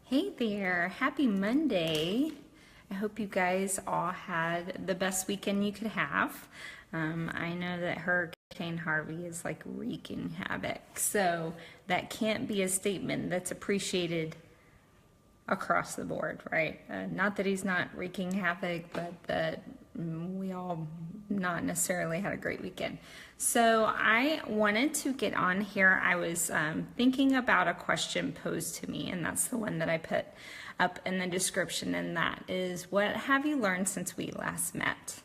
Hey there, happy Monday. I hope you guys all had the best weekend you could have. I know that Hurricane Harvey is like wreaking havoc, so that can't be a statement that's appreciated across the board, right? Not that he's not wreaking havoc, but that we all not necessarily had a great weekend. So I wanted to get on here. I was thinking about a question posed to me, and that's the one that I put up in the description, and that is, what have you learned since we last met?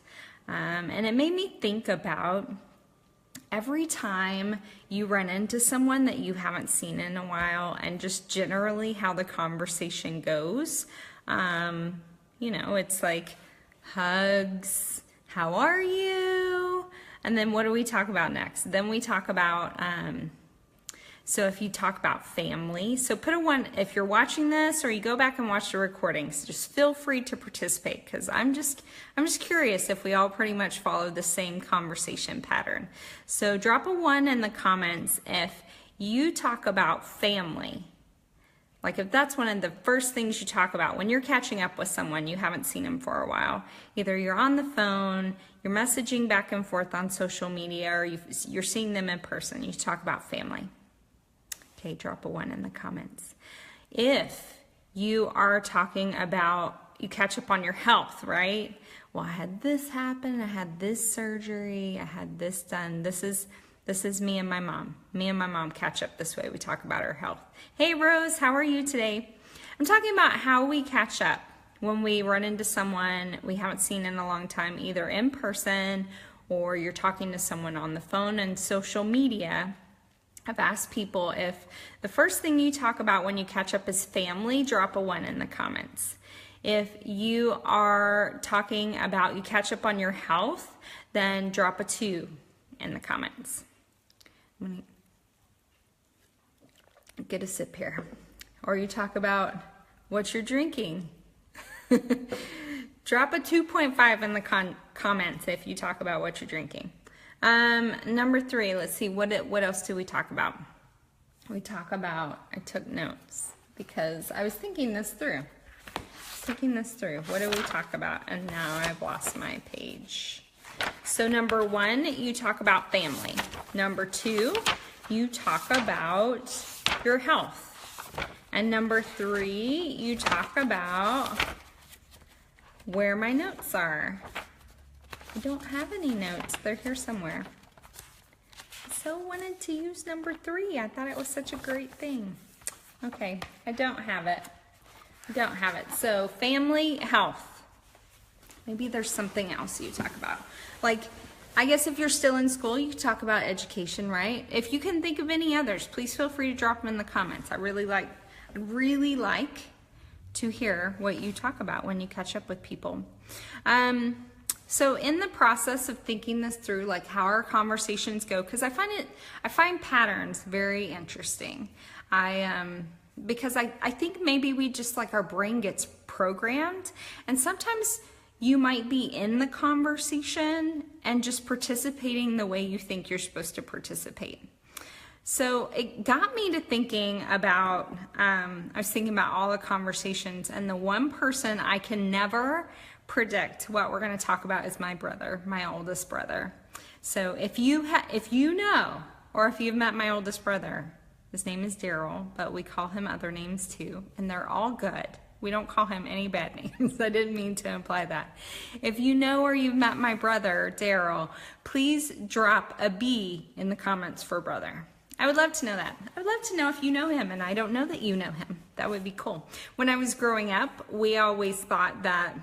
And it made me think about every time you run into someone that you haven't seen in a while, and just generally how the conversation goes. It's like hugs, how are you? And then what do we talk about next? Then we talk about, so if you talk about family, so put a one, if you're watching this or you go back and watch the recordings, just feel free to participate, because I'm just curious if we all pretty much follow the same conversation pattern. So drop a 1 in the comments if you talk about family. Like if that's one of the first things you talk about when you're catching up with someone you haven't seen them for a while. Either you're on the phone, you're messaging back and forth on social media, or you're seeing them in person. You talk about family. Okay, drop a 1 in the comments. If you are talking about, you catch up on your health, right? Well, I had this happen, I had this surgery, I had this done. This is me and my mom. Me and my mom catch up this way. We talk about our health. Hey Rose, how are you today? I'm talking about how we catch up when we run into someone we haven't seen in a long time, either in person or you're talking to someone on the phone and social media. I've asked people if the first thing you talk about when you catch up is family, drop a 1 in the comments. If you are talking about you catch up on your health, then drop a 2 in the comments. I'm gonna get a sip here. Or you talk about what you're drinking. Drop a 2.5 in the comments if you talk about what you're drinking. Number 3, let's see, what else do we talk about? We talk about, I took notes because I was thinking this through. What do we talk about? And now I've lost my page. So number 1, you talk about family. Number 2, you talk about your health. And number 3, you talk about where my notes are. I don't have any notes. They're here somewhere. So wanted to use number 3. I thought it was such a great thing. Okay, I don't have it. So family, health. Maybe there's something else you talk about. Like, I guess if you're still in school, you can talk about education, right? If you can think of any others, please feel free to drop them in the comments. I'd really like to hear what you talk about when you catch up with people. So in the process of thinking this through, like how our conversations go, because I find patterns very interesting. Because I think maybe we just, like, our brain gets programmed, and sometimes you might be in the conversation and just participating the way you think you're supposed to participate. So it got me to thinking about, I was thinking about all the conversations, and the one person I can never predict what we're going to talk about is my brother, my oldest brother. So if you know, or if you've met my oldest brother, his name is Daryl, but we call him other names too, and they're all good. We don't call him any bad names. I didn't mean to imply that. If you know or you've met my brother, Daryl, please drop a B in the comments for brother. I would love to know that. I would love to know if you know him and I don't know that you know him. That would be cool. When I was growing up, we always thought that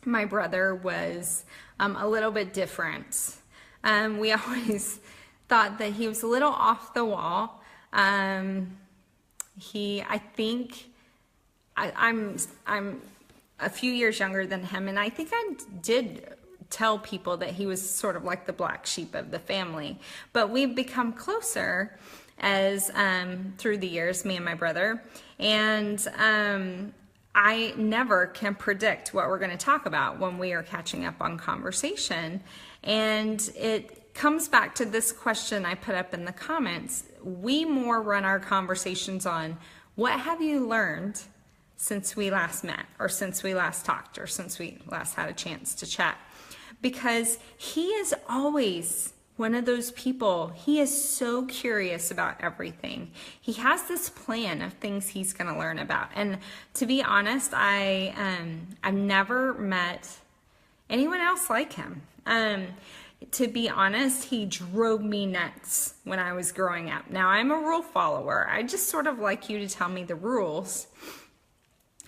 my brother was a little bit different. We always thought that he was a little off the wall. I'm a few years younger than him, and I think I did tell people that he was sort of like the black sheep of the family. But we've become closer as through the years, me and my brother, and I never can predict what we're going to talk about when we are catching up on conversation. And it comes back to this question I put up in the comments. We more run our conversations on, what have you learned since we last met, or since we last talked, or since we last had a chance to chat. Because he is always one of those people, he is so curious about everything. He has this plan of things he's going to learn about. And to be honest, I've never met anyone else like him. To be honest, he drove me nuts when I was growing up. Now, I'm a rule follower. I just sort of like you to tell me the rules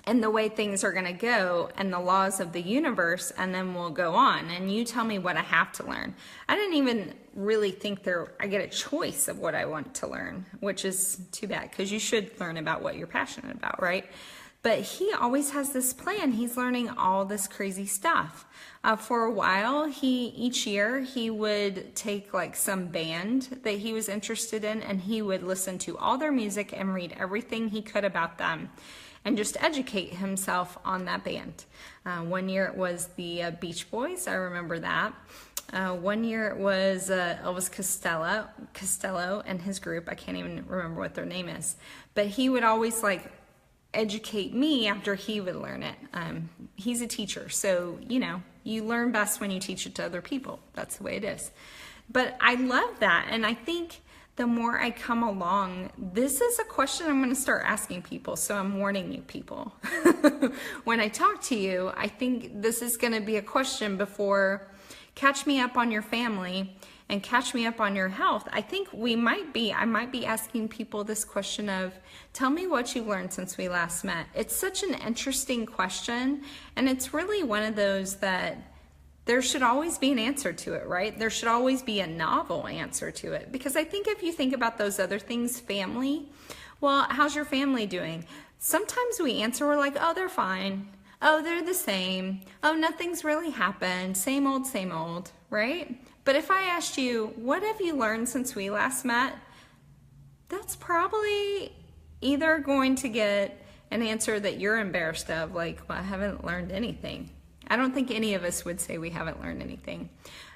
and the way things are going to go and the laws of the universe, and then we'll go on. And you tell me what I have to learn. I didn't even really think I get a choice of what I want to learn, which is too bad, because you should learn about what you're passionate about, right? But he always has this plan. He's learning all this crazy stuff. For a while, each year, he would take like some band that he was interested in, and he would listen to all their music and read everything he could about them, and just educate himself on that band. One year it was the Beach Boys, I remember that. One year it was Elvis Costello and his group. I can't even remember what their name is. But he would always like educate me after he would learn it. He's a teacher, so you learn best when you teach it to other people. That's the way it is. But I love that, and I think the more I come along, this is a question I'm going to start asking people, so I'm warning you people. When I talk to you, I think this is going to be a question before catch me up on your family and catch me up on your health. I think I might be asking people this question of, tell me what you've learned since we last met. It's such an interesting question, and it's really one of those that there should always be an answer to it, right? There should always be a novel answer to it. Because I think if you think about those other things, family, well, how's your family doing? Sometimes we answer, we're like, oh, they're fine. Oh, they're the same. Oh, nothing's really happened. Same old, right? But if I asked you, what have you learned since we last met? That's probably either going to get an answer that you're embarrassed of, like, well, I haven't learned anything. I don't think any of us would say we haven't learned anything.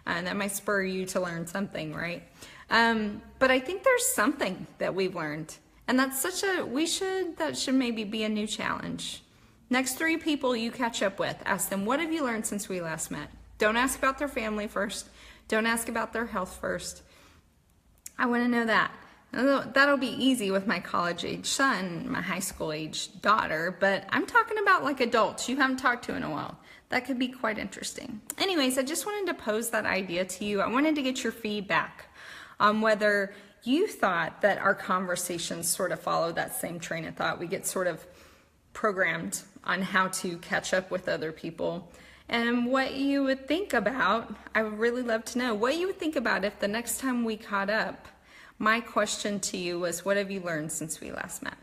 And that might spur you to learn something, right? But I think there's something that we've learned. And that's that should maybe be a new challenge. Next 3 people you catch up with, ask them, what have you learned since we last met? Don't ask about their family first. Don't ask about their health first. I want to know that. That'll be easy with my college-age son, my high school-age daughter, but I'm talking about like adults you haven't talked to in a while. That could be quite interesting. Anyways, I just wanted to pose that idea to you. I wanted to get your feedback on whether you thought that our conversations sort of follow that same train of thought. We get sort of programmed on how to catch up with other people, and what you would think about. I would really love to know what you would think about if the next time we caught up, my question to you was, what have you learned since we last met?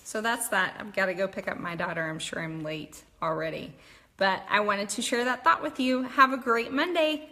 So that's that. I've got to go pick up my daughter. I'm sure I'm late already. But I wanted to share that thought with you. Have a great Monday.